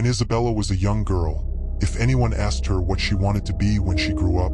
When Isabella was a young girl, if anyone asked her what she wanted to be when she grew up,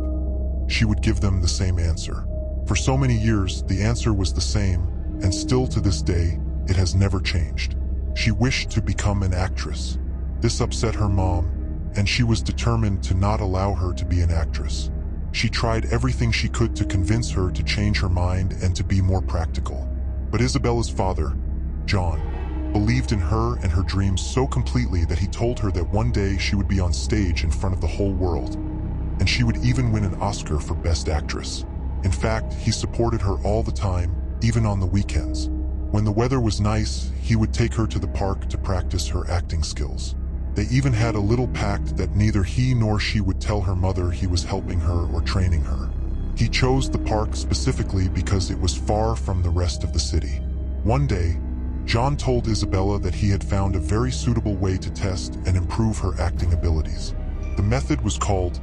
she would give them the same answer. For so many years, the answer was the same, and still to this day, it has never changed. She wished to become an actress. This upset her mom, and she was determined to not allow her to be an actress. She tried everything she could to convince her to change her mind and to be more practical. But Isabella's father, John, believed in her and her dreams so completely that he told her that one day she would be on stage in front of the whole world, and she would even win an Oscar for Best Actress. In fact, he supported her all the time, even on the weekends. When the weather was nice, he would take her to the park to practice her acting skills. They even had a little pact that neither he nor she would tell her mother he was helping her or training her. He chose the park specifically because it was far from the rest of the city. One day, John told Isabella that he had found a very suitable way to test and improve her acting abilities. The method was called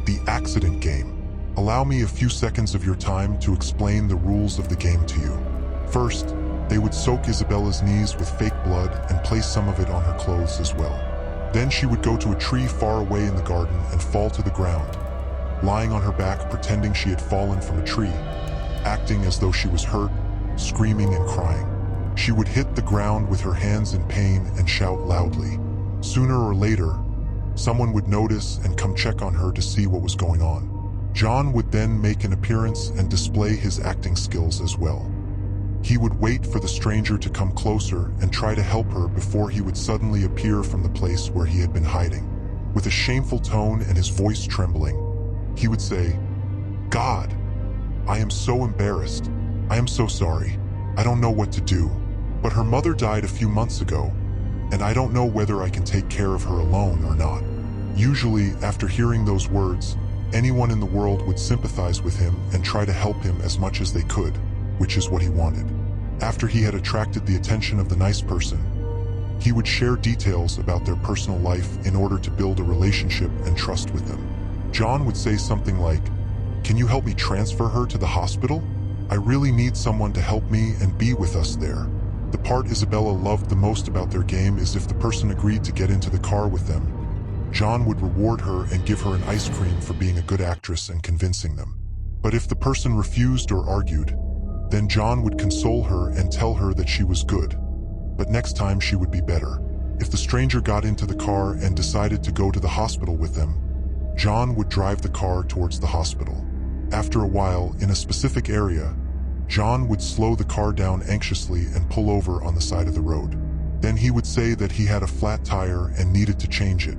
the accident game. Allow me a few seconds of your time to explain the rules of the game to you. First, they would soak Isabella's knees with fake blood and place some of it on her clothes as well. Then she would go to a tree far away in the garden and fall to the ground, lying on her back pretending she had fallen from a tree, acting as though she was hurt, screaming and crying. She would hit the ground with her hands in pain and shout loudly. Sooner or later, someone would notice and come check on her to see what was going on. John would then make an appearance and display his acting skills as well. He would wait for the stranger to come closer and try to help her before he would suddenly appear from the place where he had been hiding. With a shameful tone and his voice trembling, he would say, "God, I am so embarrassed. I am so sorry. I don't know what to do. But her mother died a few months ago, and I don't know whether I can take care of her alone or not." Usually, after hearing those words, anyone in the world would sympathize with him and try to help him as much as they could, which is what he wanted. After he had attracted the attention of the nice person, he would share details about their personal life in order to build a relationship and trust with them. John would say something like, "Can you help me transfer her to the hospital? I really need someone to help me and be with us there." The part Isabella loved the most about their game is if the person agreed to get into the car with them, John would reward her and give her an ice cream for being a good actress and convincing them. But if the person refused or argued, then John would console her and tell her that she was good, but next time she would be better. If the stranger got into the car and decided to go to the hospital with them, John would drive the car towards the hospital. After a while, in a specific area, John would slow the car down anxiously and pull over on the side of the road. Then he would say that he had a flat tire and needed to change it.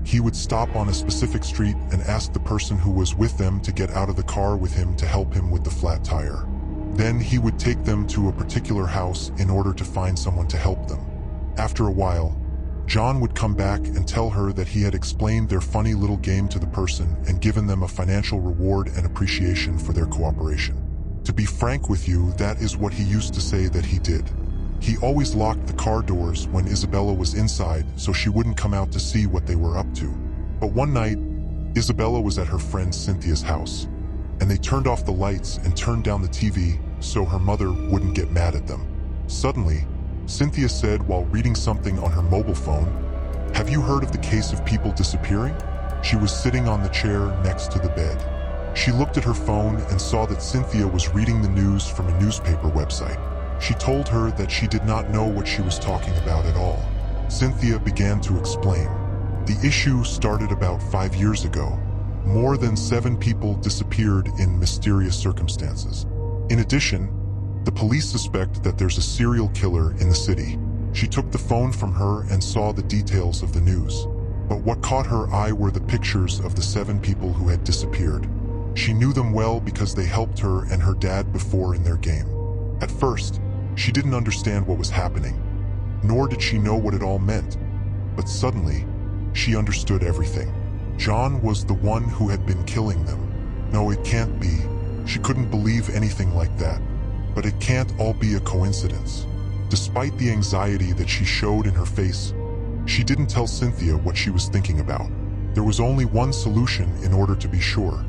He would stop on a specific street and ask the person who was with them to get out of the car with him to help him with the flat tire. Then he would take them to a particular house in order to find someone to help them. After a while, John would come back and tell her that he had explained their funny little game to the person and given them a financial reward and appreciation for their cooperation. To be frank with you, that is what he used to say that he did. He always locked the car doors when Isabella was inside so she wouldn't come out to see what they were up to. But one night, Isabella was at her friend Cynthia's house, and they turned off the lights and turned down the TV so her mother wouldn't get mad at them. Suddenly, Cynthia said while reading something on her mobile phone, "Have you heard of the case of people disappearing?" She was sitting on the chair next to the bed. She looked at her phone and saw that Cynthia was reading the news from a newspaper website. She told her that she did not know what she was talking about at all. Cynthia began to explain. The issue started about 5 years ago. More than 7 people disappeared in mysterious circumstances. In addition, the police suspect that there's a serial killer in the city. She took the phone from her and saw the details of the news. But what caught her eye were the pictures of the 7 people who had disappeared. She knew them well because they helped her and her dad before in their game. At first, she didn't understand what was happening, nor did she know what it all meant. But suddenly, she understood everything. John was the one who had been killing them. No, it can't be. She couldn't believe anything like that. But it can't all be a coincidence. Despite the anxiety that she showed in her face, she didn't tell Cynthia what she was thinking about. There was only one solution in order to be sure.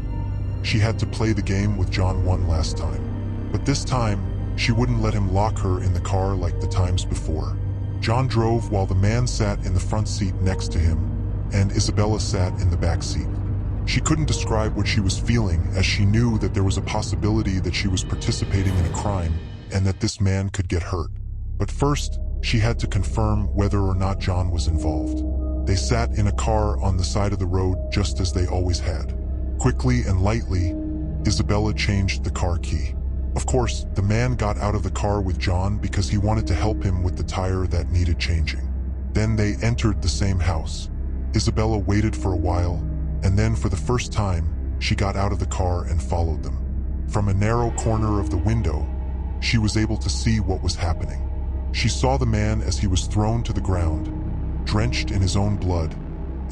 She had to play the game with John one last time. But this time, she wouldn't let him lock her in the car like the times before. John drove while the man sat in the front seat next to him, and Isabella sat in the back seat. She couldn't describe what she was feeling, as she knew that there was a possibility that she was participating in a crime and that this man could get hurt. But first, she had to confirm whether or not John was involved. They sat in a car on the side of the road just as they always had. Quickly and lightly, Isabella changed the car key. Of course, the man got out of the car with John because he wanted to help him with the tire that needed changing. Then they entered the same house. Isabella waited for a while, and then for the first time, she got out of the car and followed them. From a narrow corner of the window, she was able to see what was happening. She saw the man as he was thrown to the ground, drenched in his own blood,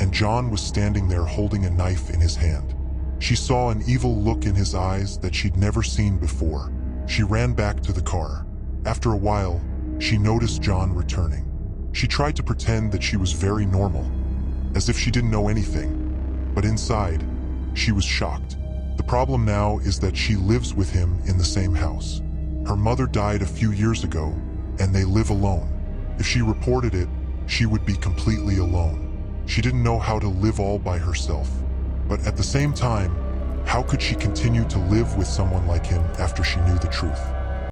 and John was standing there holding a knife in his hand. She saw an evil look in his eyes that she'd never seen before. She ran back to the car. After a while, she noticed John returning. She tried to pretend that she was very normal, as if she didn't know anything, but inside, she was shocked. The problem now is that she lives with him in the same house. Her mother died a few years ago, and they live alone. If she reported it, she would be completely alone. She didn't know how to live all by herself. But at the same time, how could she continue to live with someone like him after she knew the truth?